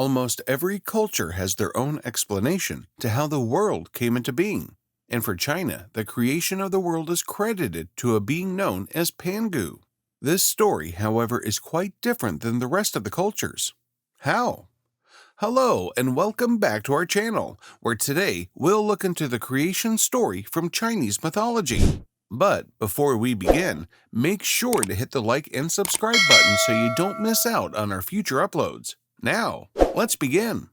Almost every culture has their own explanation to how the world came into being, and for China, the creation of the world is credited to a being known as Pangu. This story, however, is quite different than the rest of the cultures. How? Hello, and welcome back to our channel, where today we'll look into the creation story from Chinese mythology. But before we begin, make sure to hit the like and subscribe button so you don't miss out on our future uploads. Now, let's begin.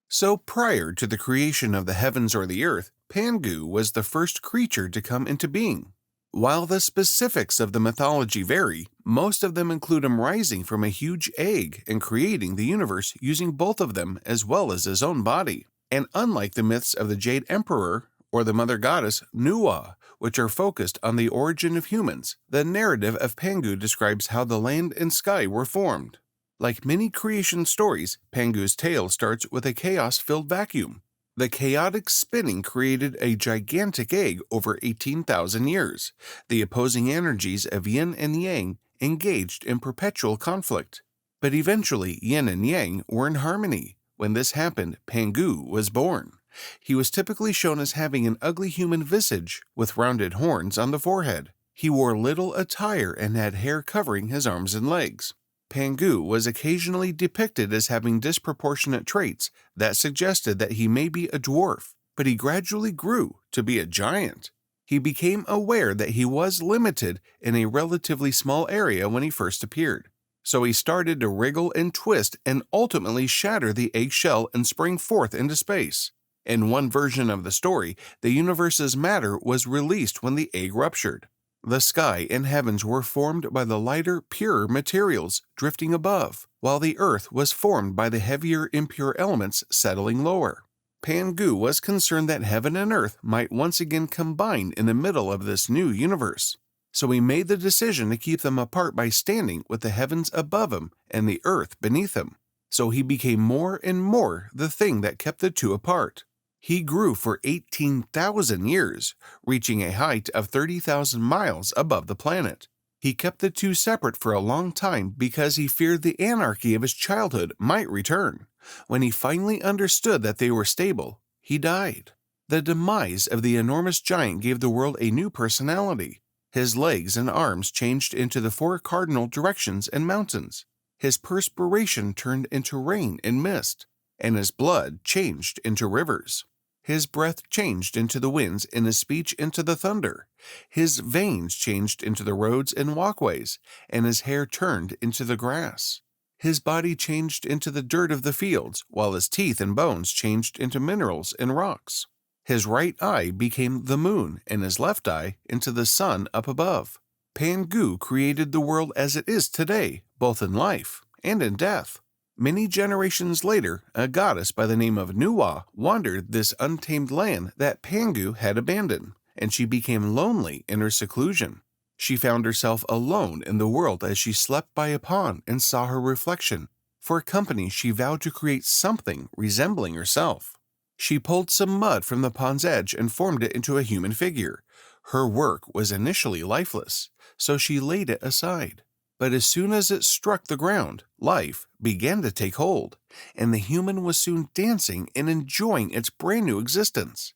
So prior to the creation of the heavens or the earth, Pangu was the first creature to come into being. While the specifics of the mythology vary, most of them include him rising from a huge egg and creating the universe using both of them as well as his own body. And unlike the myths of the Jade Emperor or the mother goddess 𝐦𝐤𝐤, which are focused on the origin of humans, the narrative of Pangu describes how the land and sky were formed. Like many creation stories, Pangu's tale starts with a chaos-filled vacuum. The chaotic spinning created a gigantic egg over 18,000 years. The opposing energies of yin and yang engaged in perpetual conflict. But eventually, yin and yang were in harmony. When this happened, Pangu was born. He was typically shown as having an ugly human visage with rounded horns on the forehead. He wore little attire and had hair covering his arms and legs. Pangu was occasionally depicted as having disproportionate traits that suggested that he may be a dwarf, but he gradually grew to be a giant. He became aware that he was limited in a relatively small area when he first appeared. So he started to wriggle and twist and ultimately shatter the eggshell and spring forth into space. In one version of the story, the universe's matter was released when the egg ruptured. The sky and heavens were formed by the lighter, purer materials drifting above, while the earth was formed by the heavier, impure elements settling lower. Pangu was concerned that heaven and earth might once again combine in the middle of this new universe. So he made the decision to keep them apart by standing with the heavens above him and the earth beneath him. So he became more and more the thing that kept the two apart. He grew for 18,000 years, reaching a height of 30,000 miles above the planet. He kept the two separate for a long time because he feared the anarchy of his childhood might return. When he finally understood that they were stable, he died. The demise of the enormous giant gave the world a new personality. His legs and arms changed into the four cardinal directions and mountains. His perspiration turned into rain and mist, and his blood changed into rivers. His breath changed into the winds and his speech into the thunder. His veins changed into the roads and walkways, and his hair turned into the grass. His body changed into the dirt of the fields, while his teeth and bones changed into minerals and rocks. His right eye became the moon, and his left eye into the sun up above. Pangu created the world as it is today, both in life and in death. Many generations later, a goddess by the name of 𝐦𝐤𝐤 wandered this untamed land that Pangu had abandoned, and she became lonely in her seclusion. She found herself alone in the world as she slept by a pond and saw her reflection. For company, she vowed to create something resembling herself. She pulled some mud from the pond's edge and formed it into a human figure. Her work was initially lifeless, so she laid it aside. But as soon as it struck the ground, life began to take hold, and the human was soon dancing and enjoying its brand new existence.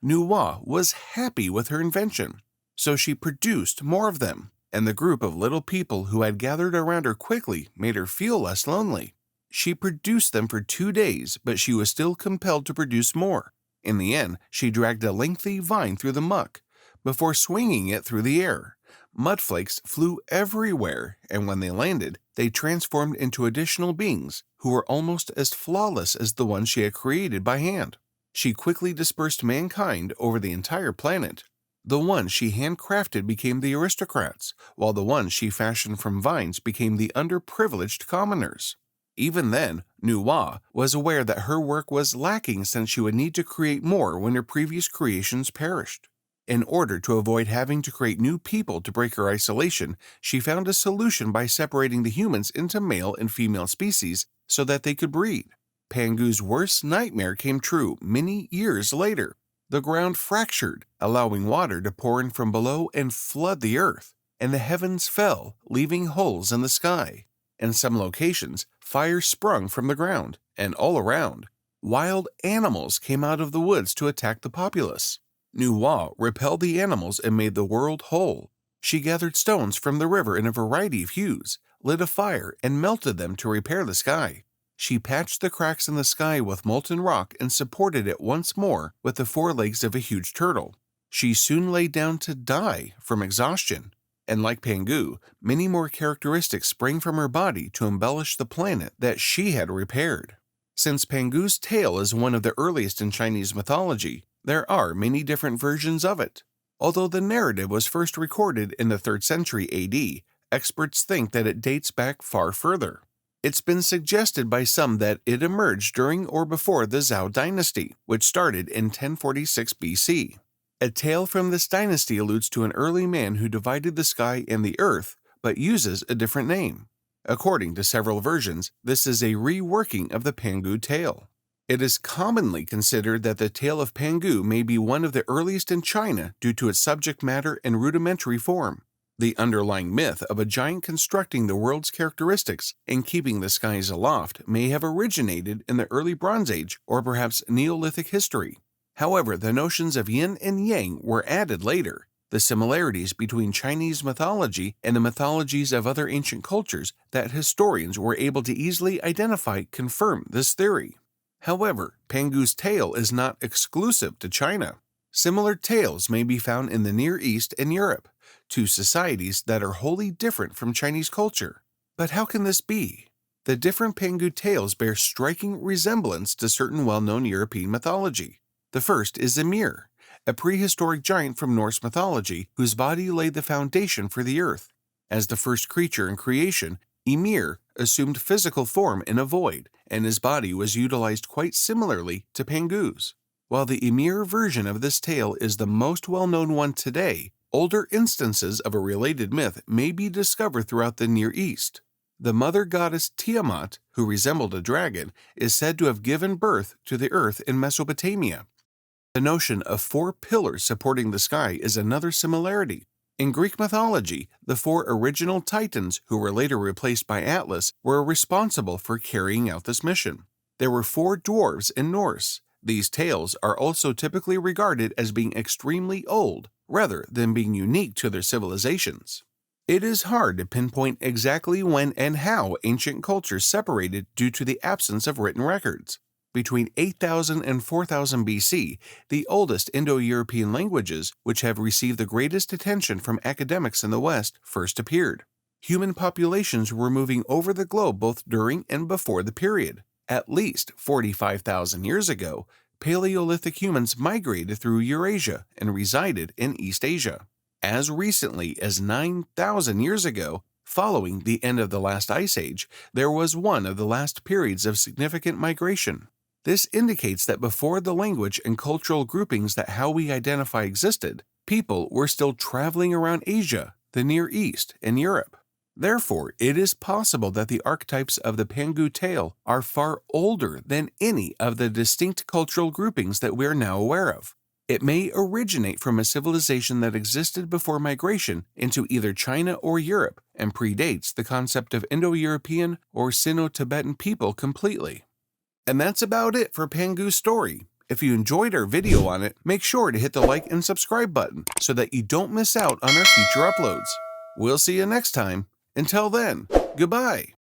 𝐦𝐤𝐤 was happy with her invention, so she produced more of them, and the group of little people who had gathered around her quickly made her feel less lonely. She produced them for 2 days, but she was still compelled to produce more. In the end, she dragged a lengthy vine through the muck, before swinging it through the air. Mudflakes flew everywhere, and when they landed, they transformed into additional beings who were almost as flawless as the ones she had created by hand. She quickly dispersed mankind over the entire planet. The ones she handcrafted became the aristocrats, while the ones she fashioned from vines became the underprivileged commoners. Even then, 𝐦𝐤𝐤 was aware that her work was lacking since she would need to create more when her previous creations perished. In order to avoid having to create new people to break her isolation, she found a solution by separating the humans into male and female species so that they could breed. Pangu's worst nightmare came true many years later. The ground fractured, allowing water to pour in from below and flood the earth, and the heavens fell, leaving holes in the sky. In some locations, fire sprung from the ground, and all around, wild animals came out of the woods to attack the populace. Nuwa repelled the animals and made the world whole. She gathered stones from the river in a variety of hues, lit a fire, and melted them to repair the sky. She patched the cracks in the sky with molten rock and supported it once more with the four legs of a huge turtle. She soon lay down to die from exhaustion, and like Pangu, many more characteristics sprang from her body to embellish the planet that she had repaired. Since Pangu's tale is one of the earliest in Chinese mythology, there are many different versions of it. Although the narrative was first recorded in the 3rd century AD, experts think that it dates back far further. It's been suggested by some that it emerged during or before the Zhou dynasty, which started in 1046 BC. A tale from this dynasty alludes to an early man who divided the sky and the earth, but uses a different name. According to several versions, this is a reworking of the Pangu tale. It is commonly considered that the tale of Pangu may be one of the earliest in China due to its subject matter and rudimentary form. The underlying myth of a giant constructing the world's characteristics and keeping the skies aloft may have originated in the early Bronze Age or perhaps Neolithic history. However, the notions of yin and yang were added later. The similarities between Chinese mythology and the mythologies of other ancient cultures that historians were able to easily identify confirm this theory. However, Pangu's tale is not exclusive to China. Similar tales may be found in the Near East and Europe, two societies that are wholly different from Chinese culture. But how can this be? The different Pangu tales bear striking resemblance to certain well-known European mythology. The first is Ymir, a prehistoric giant from Norse mythology whose body laid the foundation for the earth. As the first creature in creation, Ymir assumed physical form in a void, and his body was utilized quite similarly to Pangu's. While the Ymir version of this tale is the most well-known one today, older instances of a related myth may be discovered throughout the Near East. The mother goddess Tiamat, who resembled a dragon, is said to have given birth to the earth in Mesopotamia. The notion of 4 pillars supporting the sky is another similarity. In Greek mythology, the 4 original titans, who were later replaced by Atlas, were responsible for carrying out this mission. There were 4 dwarves in Norse. These tales are also typically regarded as being extremely old, rather than being unique to their civilizations. It is hard to pinpoint exactly when and how ancient cultures separated due to the absence of written records. Between 8000 and 4000 BC, the oldest Indo-European languages, which have received the greatest attention from academics in the West, first appeared. Human populations were moving over the globe both during and before the period. At least 45,000 years ago, Paleolithic humans migrated through Eurasia and resided in East Asia. As recently as 9,000 years ago, following the end of the last ice age, there was one of the last periods of significant migration. This indicates that before the language and cultural groupings that how we identify existed, people were still traveling around Asia, the Near East, and Europe. Therefore, it is possible that the archetypes of the Pangu tale are far older than any of the distinct cultural groupings that we are now aware of. It may originate from a civilization that existed before migration into either China or Europe and predates the concept of Indo-European or Sino-Tibetan people completely. And that's about it for Pangu's story. If you enjoyed our video on it, make sure to hit the like and subscribe button so that you don't miss out on our future uploads. We'll see you next time. Until then, goodbye.